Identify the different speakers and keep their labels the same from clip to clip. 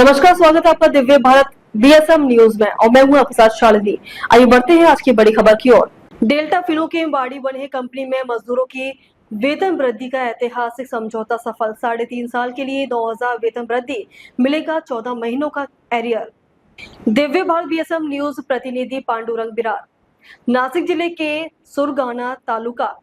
Speaker 1: नमस्कार, स्वागत है आपका दिव्य भारत बीएसएम न्यूज में और मैं हूं आपके साथ शालिनी। आइए बढ़ते हैं आज की बड़ी खबर की ओर। डेल्टा फिनोकेम बाड़ी बने कंपनी में मजदूरों की वेतन वृद्धि का ऐतिहासिक समझौता सफल। 3.5 साल के लिए 9,000 वेतन वृद्धि, मिलेगा 14 महीनों का arrear. Divya Bharat BSM news प्रतिनिधि पांडुरंग बिरार। नासिक जिले के सुरगाना तालुका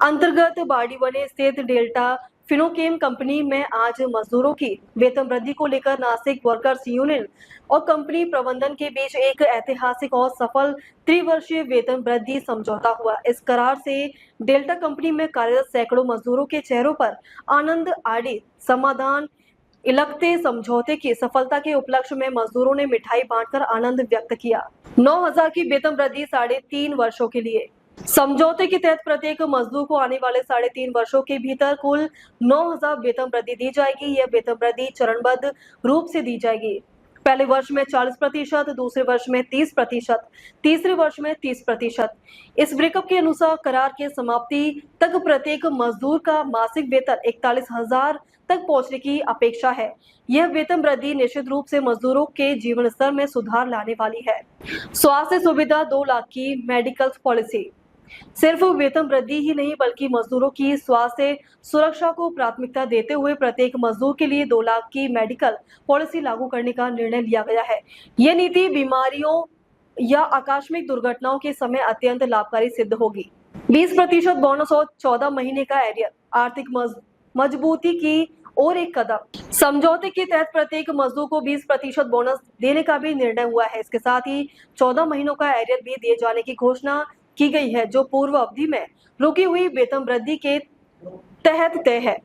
Speaker 1: अंतर्गत बाड़ीवने स्थित डेल्टा फिनोकेम कंपनी में आज मजदूरों की वेतन वृद्धि को लेकर नासिक वर्कर्स यूनियन और कंपनी प्रबंधन के बीच एक ऐतिहासिक और सफल त्रिवर्षीय वेतन वृद्धि समझौता हुआ। इस करार से डेल्टा कंपनी में कार्यरत सैकड़ों मजदूरों के चेहरों पर आनंद आड़ी समाधान इलकते समझौते की सफलता के उपलक्ष्य में मजदूरों ने मिठाई बांटकर आनंद व्यक्त किया। 9,000 की वेतन वृद्धि 3.5 वर्षों के लिए। समझौते के तहत प्रत्येक मजदूर को आने वाले 3.5 वर्षों के भीतर कुल 9,000 वेतन वृद्धि दी जाएगी। यह वेतन वृद्धि चरणबद्ध रूप से दी जाएगी। पहले वर्ष में 40%, दूसरे वर्ष में 30%, तीसरे वर्ष में 30%। इस ब्रेकअप के अनुसार करार के समाप्ति तक प्रत्येक मजदूर का मासिक वेतन 41,000 तक पहुंचने की अपेक्षा है। यह वेतन वृद्धि निश्चित रूप से मजदूरों के जीवन स्तर में सुधार लाने वाली है। स्वास्थ्य सुविधा 2 लाख की मेडिकल पॉलिसी। सिर्फ वेतन वृद्धि ही नहीं बल्कि मजदूरों की स्वास्थ्य सुरक्षा को प्राथमिकता देते हुए प्रत्येक मजदूर के लिए 2 लाख की मेडिकल पॉलिसी लागू करने का निर्णय लिया गया है। यह नीति बीमारियों या आकस्मिक दुर्घटनाओं के समय अत्यंत लाभकारी सिद्ध होगी। 20% बोनस और 14 महीने का एरियर, आर्थिक मजबूती की और एक कदम। समझौते के तहत प्रत्येक मजदूर को 20% बोनस देने का भी निर्णय हुआ है। इसके साथ ही 14 महीनों का एरियर भी दिए जाने की घोषणा की गई है, जो पूर्व अवधि में रुकी हुई वेतन वृद्धि के तहत तय है।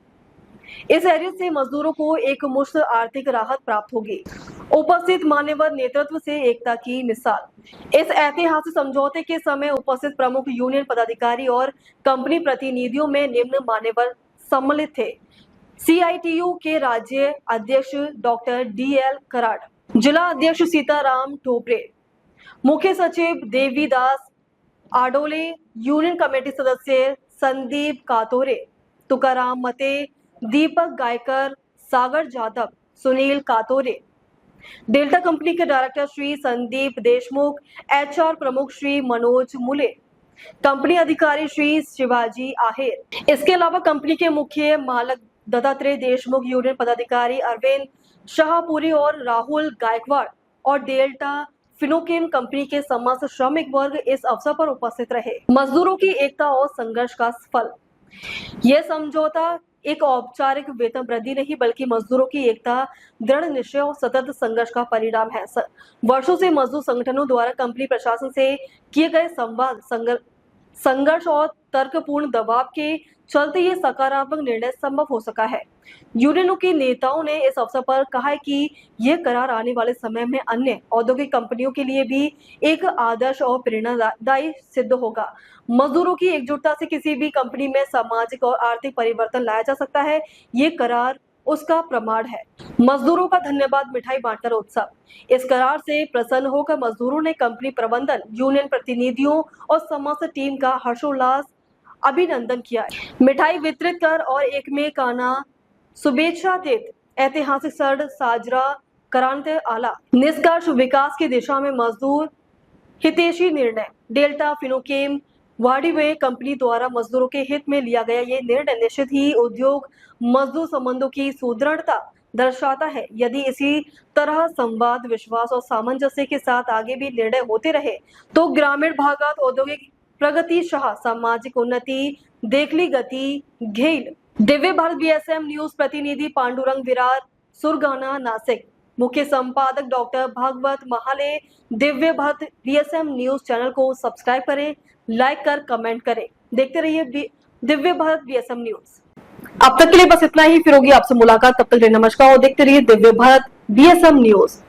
Speaker 1: इस एरियर से मजदूरों को एक मुश्त आर्थिक राहत प्राप्त होगी। उपस्थित मान्यवर नेतृत्व से एकता की मिसाल। इस ऐतिहासिक समझौते के समय उपस्थित प्रमुख यूनियन पदाधिकारी और कंपनी प्रतिनिधियों में निम्न मान्यवर सम्मिलित थे। CITU के राज्य अध्यक्ष डॉक्टर DL कराड़, जिला अध्यक्ष सीताराम ठोपरे, मुख्य सचिव देवीदास आडोले, यूनियन कमेटी सदस्य संदीप कातोरे, तुकाराम मते, दीपक गायकर, सागर जाधव, सुनील कातोरे, डेल्टा कंपनी के डायरेक्टर श्री संदीप देशमुख, HR प्रमुख श्री मनोज मुले, कंपनी अधिकारी श्री शिवाजी आहेर। इसके अलावा कंपनी के मुख्य मालक दत्तात्रेय देशमुख, यूनियन पदाधिकारी अरविंद शाहपुरी और राहुल गायकवाड़ और डेल्टा फिनोकेम कंपनी के समस्त श्रमिक वर्ग इस अवसर पर उपस्थित रहे। मजदूरों की एकता और संघर्ष का फल। यह समझौता एक औपचारिक वेतन वृद्धि नहीं बल्कि मजदूरों की एकता, दृढ़ निश्चय और सतत संघर्ष का परिणाम है। वर्षों से मजदूर संगठनों द्वारा कंपनी प्रशासन से किए गए संवाद, संघर्ष और तर्कपूर्ण दबाव के चलते ये सकारात्मक निर्णय संभव हो सका है। यूनियनों के नेताओं ने इस अवसर पर कहा है कि यह करार आने वाले समय में अन्य औद्योगिक कंपनियों के लिए भी एक आदर्श और प्रेरणादायी सिद्ध होगा। मजदूरों की एकजुटता से किसी भी कंपनी में सामाजिक और आर्थिक परिवर्तन लाया जा सकता है। ये करार उसका प्रमाण है। मजदूरों का धन्यवाद, मिठाई बांटकर उत्सव। इस करार से प्रसन्न होकर मजदूरों ने कंपनी प्रबंधन, यूनियन प्रतिनिधियों और समस्त टीम का हर्षोल्लास अभिनंदन किया। मिठाई वितरित कर और एकमेकाना शुभेच्छा देत ऐतिहासिक क्षण साजरा कराने आला। निष्कर्ष विकास की दिशा में मजदूर हितैषी निर्णय। डेल्टा फिनोकेम वाड़ीवे कंपनी द्वारा मजदूरों के हित में लिया गया ये निर्णय निश्चित ही उद्योग मजदूर संबंधों की सुदृढ़ता दर्शाता है। यदि इसी तरह संवाद, विश्वास और सामंजस्य के साथ आगे भी निर्णय होते रहे तो ग्रामीण भागात औद्योगिक प्रगति शाह सामाजिक उन्नति देखली गति घेईल। दिव्य भारत BSM न्यूज प्रतिनिधि पांडुरंग विरार, सुरगाना, नासिक। मुख्य संपादक doctor Bhagavat Mahale. Divya Bharat BSM news channel को सब्सक्राइब करें, लाइक कर कमेंट करें। देखते रहिए दिव्य भारत BSM न्यूज। अब तक के लिए बस इतना ही, फिर होगी आपसे मुलाकात। तब तक नमस्कार और देखते रहिए दिव्य भारत BSM न्यूज।